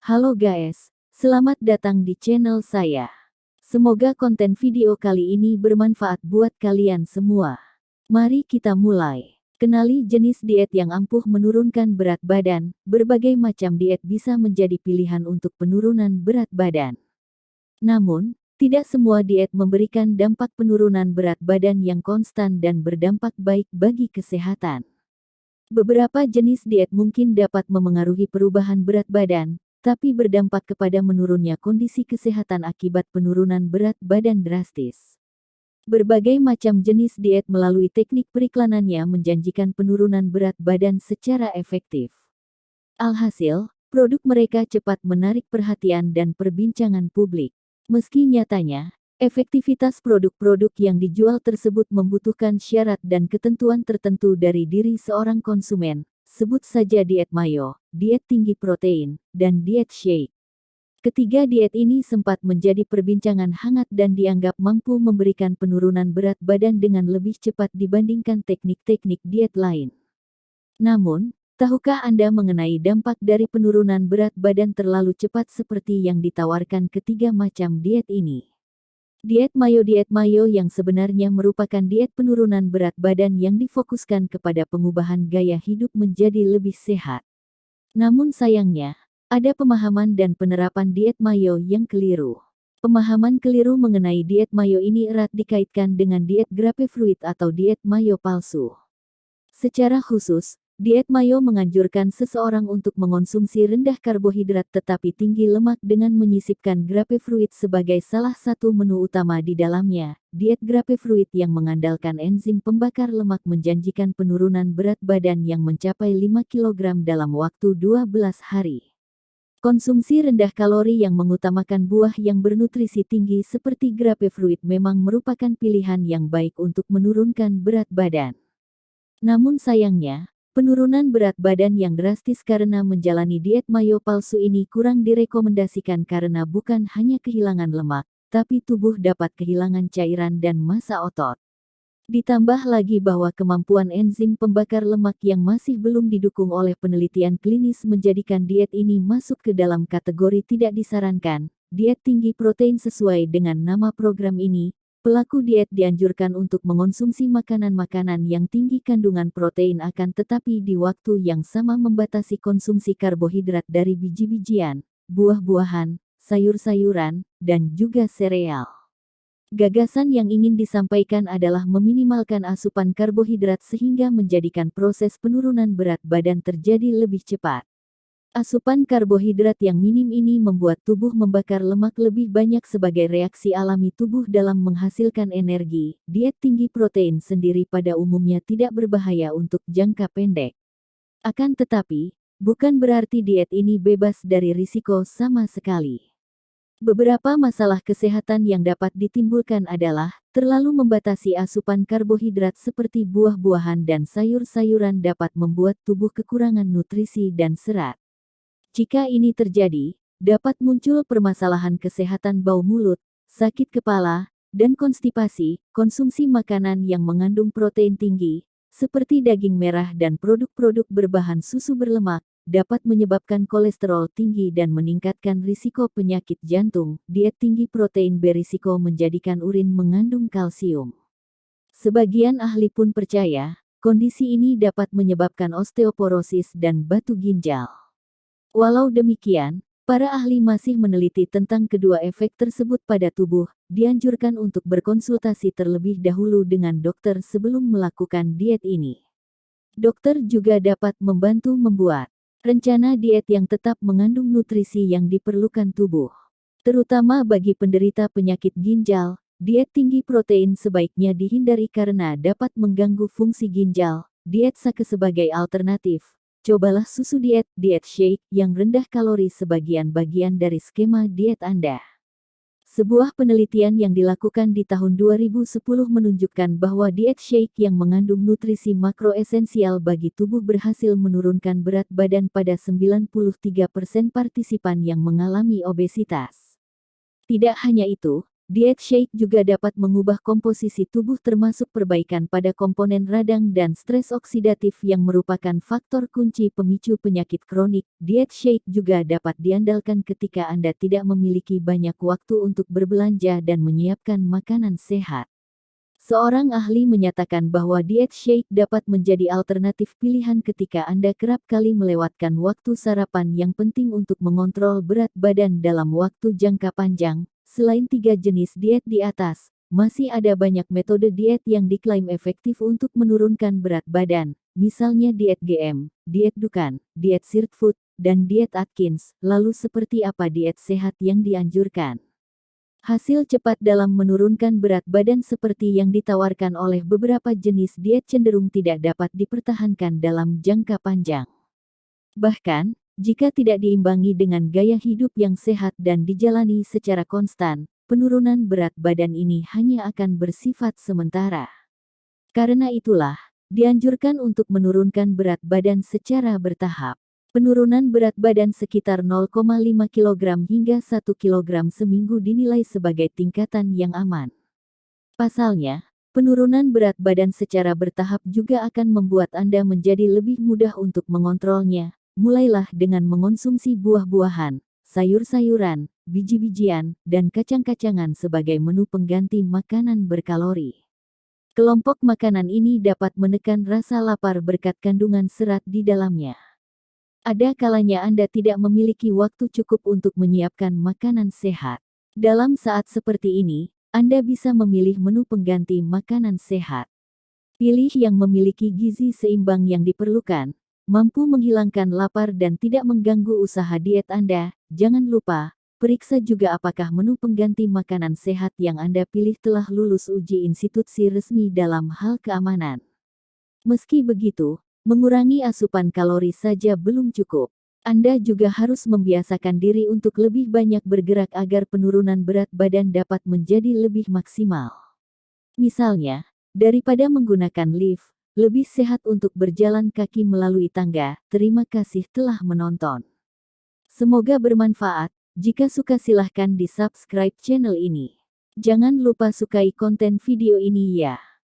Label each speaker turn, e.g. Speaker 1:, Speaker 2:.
Speaker 1: Halo guys, selamat datang di channel saya. Semoga konten video kali ini bermanfaat buat kalian semua. Mari kita mulai. Kenali jenis diet yang ampuh menurunkan berat badan. Berbagai macam diet bisa menjadi pilihan untuk penurunan berat badan. Namun, tidak semua diet memberikan dampak penurunan berat badan yang konstan dan berdampak baik bagi kesehatan. Beberapa jenis diet mungkin dapat memengaruhi perubahan berat badan, tapi berdampak kepada menurunnya kondisi kesehatan akibat penurunan berat badan drastis. Berbagai macam jenis diet melalui teknik periklanannya menjanjikan penurunan berat badan secara efektif. Alhasil, produk mereka cepat menarik perhatian dan perbincangan publik. Meski nyatanya, efektivitas produk-produk yang dijual tersebut membutuhkan syarat dan ketentuan tertentu dari diri seorang konsumen. Sebut saja diet mayo, diet tinggi protein, dan diet shake. Ketiga diet ini sempat menjadi perbincangan hangat dan dianggap mampu memberikan penurunan berat badan dengan lebih cepat dibandingkan teknik-teknik diet lain. Namun, tahukah Anda mengenai dampak dari penurunan berat badan terlalu cepat seperti yang ditawarkan ketiga macam diet ini? Diet mayo yang sebenarnya merupakan diet penurunan berat badan yang difokuskan kepada pengubahan gaya hidup menjadi lebih sehat. Namun sayangnya, ada pemahaman dan penerapan diet mayo yang keliru. Pemahaman keliru mengenai diet mayo ini erat dikaitkan dengan diet grapefruit atau diet mayo palsu. Secara khusus, diet mayo menganjurkan seseorang untuk mengonsumsi rendah karbohidrat tetapi tinggi lemak dengan menyisipkan grapefruit sebagai salah satu menu utama di dalamnya. Diet grapefruit yang mengandalkan enzim pembakar lemak menjanjikan penurunan berat badan yang mencapai 5 kg dalam waktu 12 hari. Konsumsi rendah kalori yang mengutamakan buah yang bernutrisi tinggi seperti grapefruit memang merupakan pilihan yang baik untuk menurunkan berat badan. Namun sayangnya, penurunan berat badan yang drastis karena menjalani diet mayo palsu ini kurang direkomendasikan karena bukan hanya kehilangan lemak, tapi tubuh dapat kehilangan cairan dan massa otot. Ditambah lagi bahwa kemampuan enzim pembakar lemak yang masih belum didukung oleh penelitian klinis menjadikan diet ini masuk ke dalam kategori tidak disarankan. Diet tinggi protein sesuai dengan nama program ini, pelaku diet dianjurkan untuk mengonsumsi makanan-makanan yang tinggi kandungan protein akan tetapi di waktu yang sama membatasi konsumsi karbohidrat dari biji-bijian, buah-buahan, sayur-sayuran, dan juga sereal. Gagasan yang ingin disampaikan adalah meminimalkan asupan karbohidrat sehingga menjadikan proses penurunan berat badan terjadi lebih cepat. Asupan karbohidrat yang minim ini membuat tubuh membakar lemak lebih banyak sebagai reaksi alami tubuh dalam menghasilkan energi. Diet tinggi protein sendiri pada umumnya tidak berbahaya untuk jangka pendek. Akan tetapi, bukan berarti diet ini bebas dari risiko sama sekali. Beberapa masalah kesehatan yang dapat ditimbulkan adalah, terlalu membatasi asupan karbohidrat seperti buah-buahan dan sayur-sayuran dapat membuat tubuh kekurangan nutrisi dan serat. Jika ini terjadi, dapat muncul permasalahan kesehatan bau mulut, sakit kepala, dan konstipasi. Konsumsi makanan yang mengandung protein tinggi, seperti daging merah dan produk-produk berbahan susu berlemak, dapat menyebabkan kolesterol tinggi dan meningkatkan risiko penyakit jantung. Diet tinggi protein berisiko menjadikan urin mengandung kalsium. Sebagian ahli pun percaya, kondisi ini dapat menyebabkan osteoporosis dan batu ginjal. Walau demikian, para ahli masih meneliti tentang kedua efek tersebut pada tubuh. Dianjurkan untuk berkonsultasi terlebih dahulu dengan dokter sebelum melakukan diet ini. Dokter juga dapat membantu membuat rencana diet yang tetap mengandung nutrisi yang diperlukan tubuh. Terutama bagi penderita penyakit ginjal, diet tinggi protein sebaiknya dihindari karena dapat mengganggu fungsi ginjal. Diet sake sebagai alternatif. Cobalah susu diet shake yang rendah kalori sebagian bagian dari skema diet Anda. Sebuah penelitian yang dilakukan di tahun 2010 menunjukkan bahwa diet shake yang mengandung nutrisi makro esensial bagi tubuh berhasil menurunkan berat badan pada 93% partisipan yang mengalami obesitas. Tidak hanya itu, Diet shake juga dapat mengubah komposisi tubuh termasuk perbaikan pada komponen radang dan stres oksidatif yang merupakan faktor kunci pemicu penyakit kronik. Diet shake juga dapat diandalkan ketika Anda tidak memiliki banyak waktu untuk berbelanja dan menyiapkan makanan sehat. Seorang ahli menyatakan bahwa diet shake dapat menjadi alternatif pilihan ketika Anda kerap kali melewatkan waktu sarapan yang penting untuk mengontrol berat badan dalam waktu jangka panjang. Selain 3 jenis diet di atas, masih ada banyak metode diet yang diklaim efektif untuk menurunkan berat badan, misalnya diet GM, diet Dukan, diet Sirtfood, dan diet Atkins. Lalu seperti apa diet sehat yang dianjurkan? Hasil cepat dalam menurunkan berat badan seperti yang ditawarkan oleh beberapa jenis diet cenderung tidak dapat dipertahankan dalam jangka panjang. Bahkan, jika tidak diimbangi dengan gaya hidup yang sehat dan dijalani secara konstan, penurunan berat badan ini hanya akan bersifat sementara. Karena itulah, dianjurkan untuk menurunkan berat badan secara bertahap. Penurunan berat badan sekitar 0,5 kg hingga 1 kg seminggu dinilai sebagai tingkatan yang aman. Pasalnya, penurunan berat badan secara bertahap juga akan membuat Anda menjadi lebih mudah untuk mengontrolnya. Mulailah dengan mengonsumsi buah-buahan, sayur-sayuran, biji-bijian, dan kacang-kacangan sebagai menu pengganti makanan berkalori. Kelompok makanan ini dapat menekan rasa lapar berkat kandungan serat di dalamnya. Ada kalanya Anda tidak memiliki waktu cukup untuk menyiapkan makanan sehat. Dalam saat seperti ini, Anda bisa memilih menu pengganti makanan sehat. Pilih yang memiliki gizi seimbang yang diperlukan, mampu menghilangkan lapar dan tidak mengganggu usaha diet Anda. Jangan lupa, periksa juga apakah menu pengganti makanan sehat yang Anda pilih telah lulus uji institusi resmi dalam hal keamanan. Meski begitu, mengurangi asupan kalori saja belum cukup. Anda juga harus membiasakan diri untuk lebih banyak bergerak agar penurunan berat badan dapat menjadi lebih maksimal. Misalnya, daripada menggunakan lift, lebih sehat untuk berjalan kaki melalui tangga. Terima kasih telah menonton. Semoga bermanfaat. Jika suka silahkan di-subscribe channel ini. Jangan lupa sukai konten video ini ya.